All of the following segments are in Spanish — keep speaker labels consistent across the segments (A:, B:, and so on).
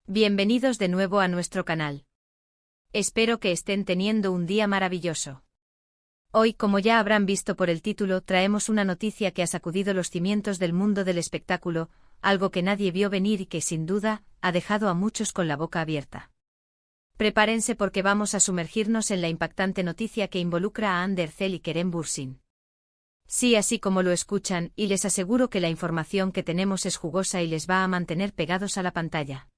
A: Bienvenidos de nuevo a nuestro canal. Espero que estén teniendo un día maravilloso. Hoy, como ya habrán visto por el título, traemos una noticia que ha sacudido los cimientos del mundo del espectáculo, algo que nadie vio venir y que, sin duda, ha dejado a muchos con la boca abierta. Prepárense porque vamos a sumergirnos en la impactante noticia que involucra a Ander Zel y Kerem Bürsin. Sí, así como lo escuchan, y les aseguro que la información que tenemos es jugosa y les va a mantener pegados a la pantalla.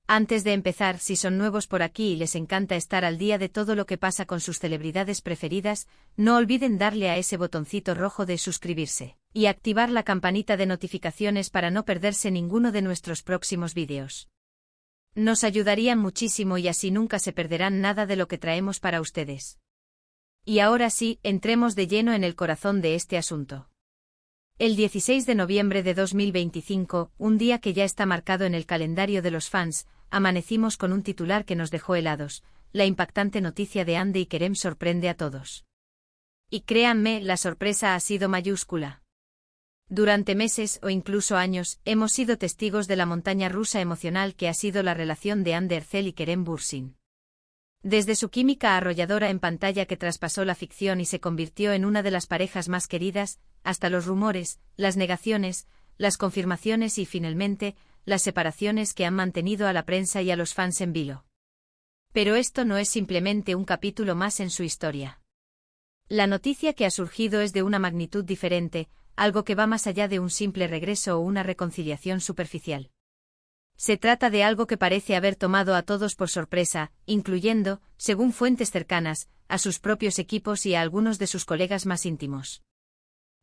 A: Antes de empezar, si son nuevos por aquí y les encanta estar al día de todo lo que pasa con sus celebridades preferidas, no olviden darle a ese botoncito rojo de suscribirse y activar la campanita de notificaciones para no perderse ninguno de nuestros próximos vídeos. Nos ayudarían muchísimo y así nunca se perderán nada de lo que traemos para ustedes. Y ahora sí, entremos de lleno en el corazón de este asunto. El 16 de noviembre de 2025, un día que ya está marcado en el calendario de los fans, amanecimos con un titular que nos dejó helados. La impactante noticia de Ander y Kerem sorprende a todos. Y créanme, la sorpresa ha sido mayúscula. Durante meses o incluso años, hemos sido testigos de la montaña rusa emocional que ha sido la relación de Ander Zel y Kerem Bürsin. Desde su química arrolladora en pantalla que traspasó la ficción y se convirtió en una de las parejas más queridas, hasta los rumores, las negaciones, las confirmaciones y finalmente, las separaciones que han mantenido a la prensa y a los fans en vilo. Pero esto no es simplemente un capítulo más en su historia. La noticia que ha surgido es de una magnitud diferente, algo que va más allá de un simple regreso o una reconciliación superficial. Se trata de algo que parece haber tomado a todos por sorpresa, incluyendo, según fuentes cercanas, a sus propios equipos y a algunos de sus colegas más íntimos.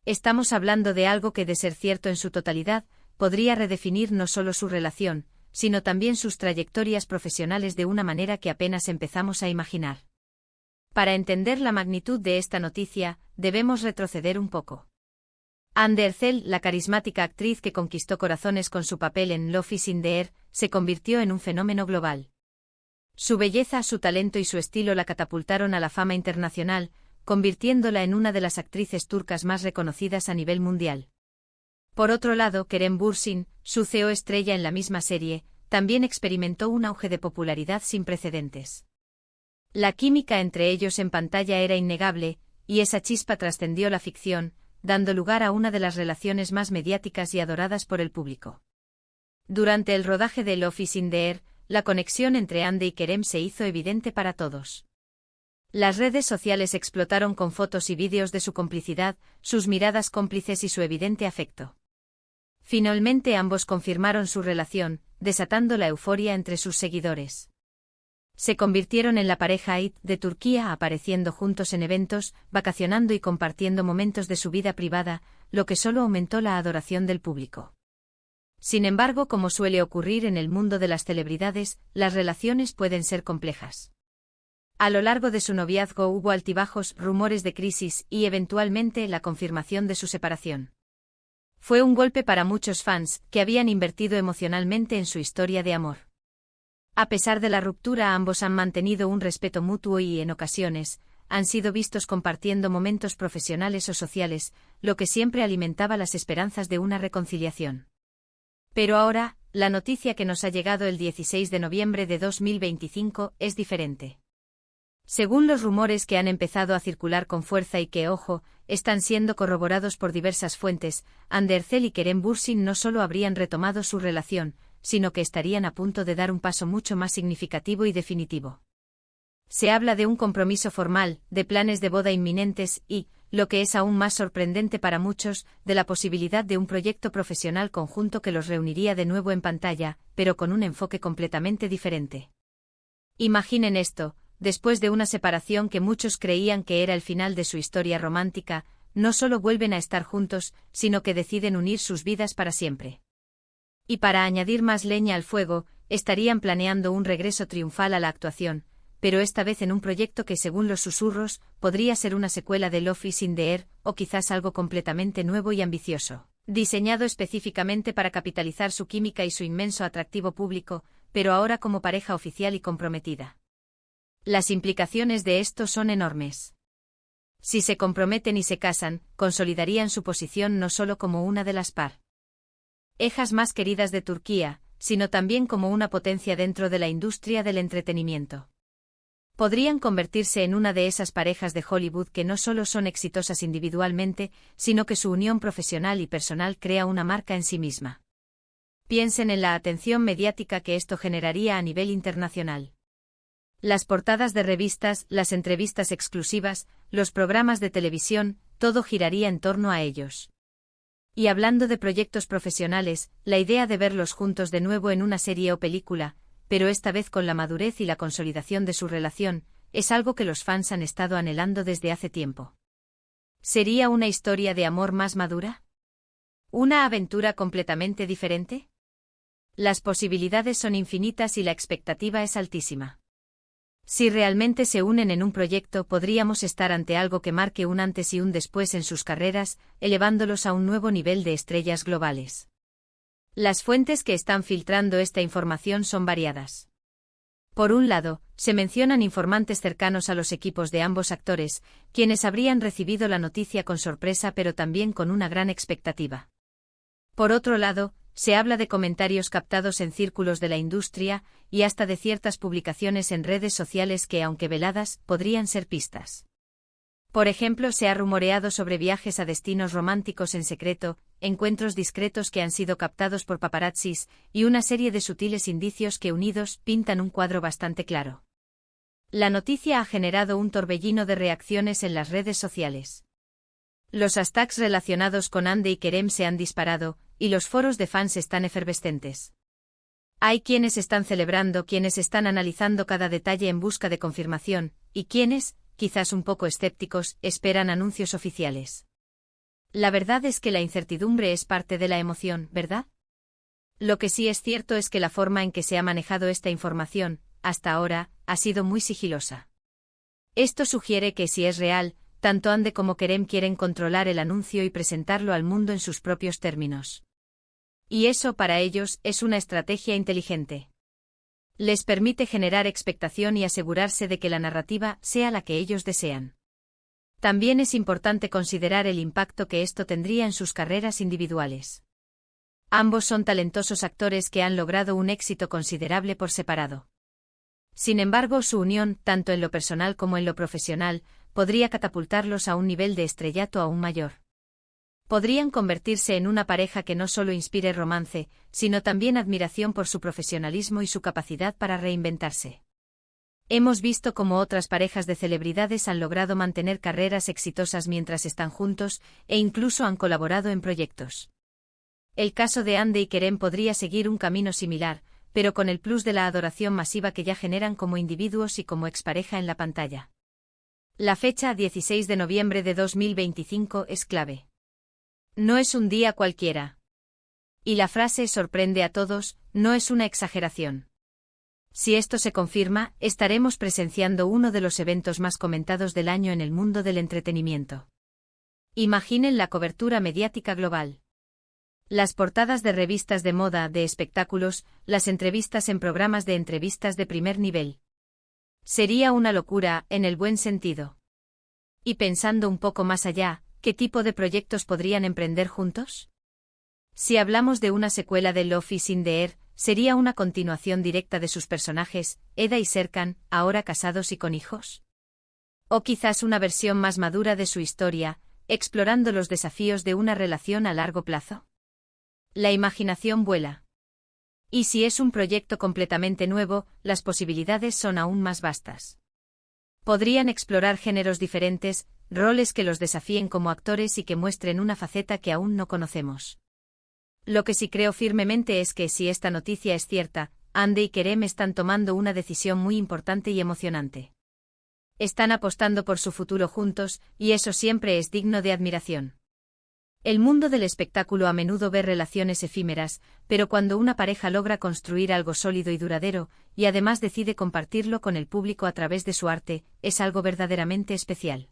A: Estamos hablando de algo que, de ser cierto en su totalidad, podría redefinir no solo su relación, sino también sus trayectorias profesionales de una manera que apenas empezamos a imaginar. Para entender la magnitud de esta noticia, debemos retroceder un poco. Ander Zel, la carismática actriz que conquistó corazones con su papel en Love is in the Air, se convirtió en un fenómeno global. Su belleza, su talento y su estilo la catapultaron a la fama internacional, convirtiéndola en una de las actrices turcas más reconocidas a nivel mundial. Por otro lado, Kerem Bürsin, su CEO estrella en la misma serie, también experimentó un auge de popularidad sin precedentes. La química entre ellos en pantalla era innegable, y esa chispa trascendió la ficción, dando lugar a una de las relaciones más mediáticas y adoradas por el público. Durante el rodaje de Love is in the Air, la conexión entre Ander y Kerem se hizo evidente para todos. Las redes sociales explotaron con fotos y vídeos de su complicidad, sus miradas cómplices y su evidente afecto. Finalmente ambos confirmaron su relación, desatando la euforia entre sus seguidores. Se convirtieron en la pareja IT de Turquía, apareciendo juntos en eventos, vacacionando y compartiendo momentos de su vida privada, lo que solo aumentó la adoración del público. Sin embargo, como suele ocurrir en el mundo de las celebridades, las relaciones pueden ser complejas. A lo largo de su noviazgo hubo altibajos, rumores de crisis y, eventualmente, la confirmación de su separación. Fue un golpe para muchos fans, que habían invertido emocionalmente en su historia de amor. A pesar de la ruptura, ambos han mantenido un respeto mutuo y, en ocasiones, han sido vistos compartiendo momentos profesionales o sociales, lo que siempre alimentaba las esperanzas de una reconciliación. Pero ahora, la noticia que nos ha llegado el 16 de noviembre de 2025 es diferente. Según los rumores que han empezado a circular con fuerza y que, ojo, están siendo corroborados por diversas fuentes, Ander Zel y Kerem Bürsin no solo habrían retomado su relación, sino que estarían a punto de dar un paso mucho más significativo y definitivo. Se habla de un compromiso formal, de planes de boda inminentes y, lo que es aún más sorprendente para muchos, de la posibilidad de un proyecto profesional conjunto que los reuniría de nuevo en pantalla, pero con un enfoque completamente diferente. Imaginen esto, después de una separación que muchos creían que era el final de su historia romántica, no solo vuelven a estar juntos, sino que deciden unir sus vidas para siempre. Y para añadir más leña al fuego, estarían planeando un regreso triunfal a la actuación, pero esta vez en un proyecto que, según los susurros, podría ser una secuela de Love is in the Air, o quizás algo completamente nuevo y ambicioso, diseñado específicamente para capitalizar su química y su inmenso atractivo público, pero ahora como pareja oficial y comprometida. Las implicaciones de esto son enormes. Si se comprometen y se casan, consolidarían su posición no solo como una de las parejas más queridas de Turquía, sino también como una potencia dentro de la industria del entretenimiento. Podrían convertirse en una de esas parejas de Hollywood que no solo son exitosas individualmente, sino que su unión profesional y personal crea una marca en sí misma. Piensen en la atención mediática que esto generaría a nivel internacional. Las portadas de revistas, las entrevistas exclusivas, los programas de televisión, todo giraría en torno a ellos. Y hablando de proyectos profesionales, la idea de verlos juntos de nuevo en una serie o película, pero esta vez con la madurez y la consolidación de su relación, es algo que los fans han estado anhelando desde hace tiempo. ¿Sería una historia de amor más madura? ¿Una aventura completamente diferente? Las posibilidades son infinitas y la expectativa es altísima. Si realmente se unen en un proyecto, podríamos estar ante algo que marque un antes y un después en sus carreras, elevándolos a un nuevo nivel de estrellas globales. Las fuentes que están filtrando esta información son variadas. Por un lado, se mencionan informantes cercanos a los equipos de ambos actores, quienes habrían recibido la noticia con sorpresa pero también con una gran expectativa. Por otro lado, se habla de comentarios captados en círculos de la industria, y hasta de ciertas publicaciones en redes sociales que, aunque veladas, podrían ser pistas. Por ejemplo, se ha rumoreado sobre viajes a destinos románticos en secreto, encuentros discretos que han sido captados por paparazzis, y una serie de sutiles indicios que unidos pintan un cuadro bastante claro. La noticia ha generado un torbellino de reacciones en las redes sociales. Los hashtags relacionados con Hande y Kerem se han disparado, y los foros de fans están efervescentes. Hay quienes están celebrando, quienes están analizando cada detalle en busca de confirmación, y quienes, quizás un poco escépticos, esperan anuncios oficiales. La verdad es que la incertidumbre es parte de la emoción, ¿verdad? Lo que sí es cierto es que la forma en que se ha manejado esta información, hasta ahora, ha sido muy sigilosa. Esto sugiere que si es real, tanto Hande como Kerem quieren controlar el anuncio y presentarlo al mundo en sus propios términos. Y eso para ellos es una estrategia inteligente. Les permite generar expectación y asegurarse de que la narrativa sea la que ellos desean. También es importante considerar el impacto que esto tendría en sus carreras individuales. Ambos son talentosos actores que han logrado un éxito considerable por separado. Sin embargo, su unión, tanto en lo personal como en lo profesional, podría catapultarlos a un nivel de estrellato aún mayor. Podrían convertirse en una pareja que no solo inspire romance, sino también admiración por su profesionalismo y su capacidad para reinventarse. Hemos visto cómo otras parejas de celebridades han logrado mantener carreras exitosas mientras están juntos, e incluso han colaborado en proyectos. El caso de Hande y Kerem podría seguir un camino similar, pero con el plus de la adoración masiva que ya generan como individuos y como expareja en la pantalla. La fecha 16 de noviembre de 2025 es clave. No es un día cualquiera. Y la frase sorprende a todos, no es una exageración. Si esto se confirma, estaremos presenciando uno de los eventos más comentados del año en el mundo del entretenimiento. Imaginen la cobertura mediática global. Las portadas de revistas de moda, de espectáculos, las entrevistas en programas de entrevistas de primer nivel. Sería una locura, en el buen sentido. Y pensando un poco más allá, ¿qué tipo de proyectos podrían emprender juntos? Si hablamos de una secuela de Love is in the Air, sería una continuación directa de sus personajes, Eda y Serkan, ahora casados y con hijos. O quizás una versión más madura de su historia, explorando los desafíos de una relación a largo plazo. La imaginación vuela. Y si es un proyecto completamente nuevo, las posibilidades son aún más vastas. Podrían explorar géneros diferentes, roles que los desafíen como actores y que muestren una faceta que aún no conocemos. Lo que sí creo firmemente es que si esta noticia es cierta, Hande y Kerem están tomando una decisión muy importante y emocionante. Están apostando por su futuro juntos, y eso siempre es digno de admiración. El mundo del espectáculo a menudo ve relaciones efímeras, pero cuando una pareja logra construir algo sólido y duradero, y además decide compartirlo con el público a través de su arte, es algo verdaderamente especial.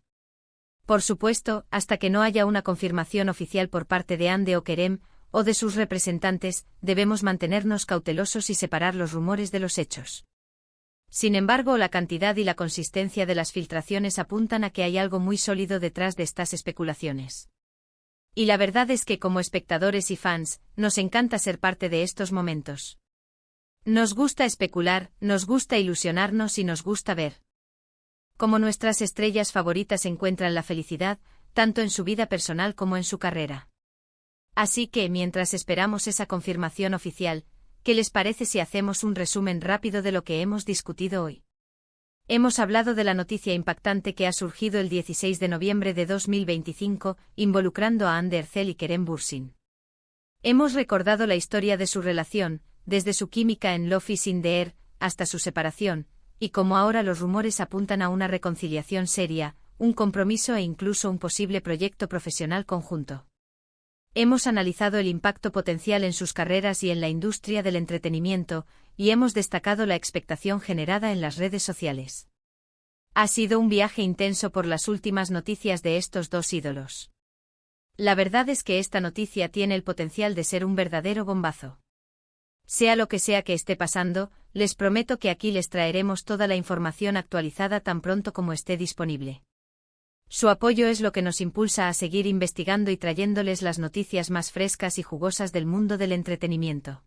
A: Por supuesto, hasta que no haya una confirmación oficial por parte de Hande o Kerem, o de sus representantes, debemos mantenernos cautelosos y separar los rumores de los hechos. Sin embargo, la cantidad y la consistencia de las filtraciones apuntan a que hay algo muy sólido detrás de estas especulaciones. Y la verdad es que como espectadores y fans, nos encanta ser parte de estos momentos. Nos gusta especular, nos gusta ilusionarnos y nos gusta ver cómo nuestras estrellas favoritas encuentran la felicidad, tanto en su vida personal como en su carrera. Así que, mientras esperamos esa confirmación oficial, ¿qué les parece si hacemos un resumen rápido de lo que hemos discutido hoy? Hemos hablado de la noticia impactante que ha surgido el 16 de noviembre de 2025, involucrando a Ander Zell y Kerem Bürsin. Hemos recordado la historia de su relación, desde su química en Love is in the Air hasta su separación, y cómo ahora los rumores apuntan a una reconciliación seria, un compromiso e incluso un posible proyecto profesional conjunto. Hemos analizado el impacto potencial en sus carreras y en la industria del entretenimiento, y hemos destacado la expectación generada en las redes sociales. Ha sido un viaje intenso por las últimas noticias de estos dos ídolos. La verdad es que esta noticia tiene el potencial de ser un verdadero bombazo. Sea lo que sea que esté pasando, les prometo que aquí les traeremos toda la información actualizada tan pronto como esté disponible. Su apoyo es lo que nos impulsa a seguir investigando y trayéndoles las noticias más frescas y jugosas del mundo del entretenimiento.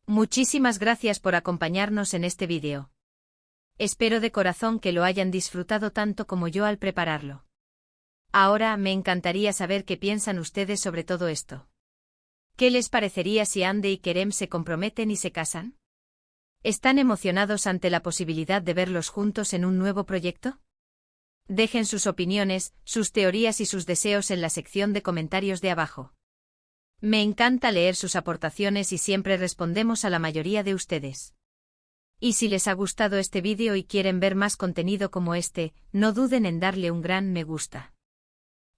A: Muchísimas gracias por acompañarnos en este vídeo. Espero de corazón que lo hayan disfrutado tanto como yo al prepararlo. Ahora me encantaría saber qué piensan ustedes sobre todo esto. ¿Qué les parecería si Ande y Kerem se comprometen y se casan? ¿Están emocionados ante la posibilidad de verlos juntos en un nuevo proyecto? Dejen sus opiniones, sus teorías y sus deseos en la sección de comentarios de abajo. Me encanta leer sus aportaciones y siempre respondemos a la mayoría de ustedes. Y si les ha gustado este vídeo y quieren ver más contenido como este, no duden en darle un gran me gusta.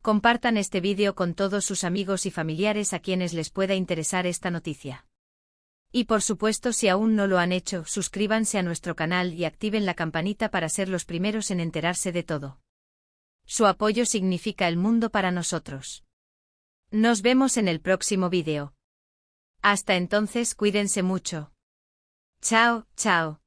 A: Compartan este vídeo con todos sus amigos y familiares a quienes les pueda interesar esta noticia. Y por supuesto, si aún no lo han hecho, suscríbanse a nuestro canal y activen la campanita para ser los primeros en enterarse de todo. Su apoyo significa el mundo para nosotros. Nos vemos en el próximo vídeo. Hasta entonces, cuídense mucho. Chao, chao.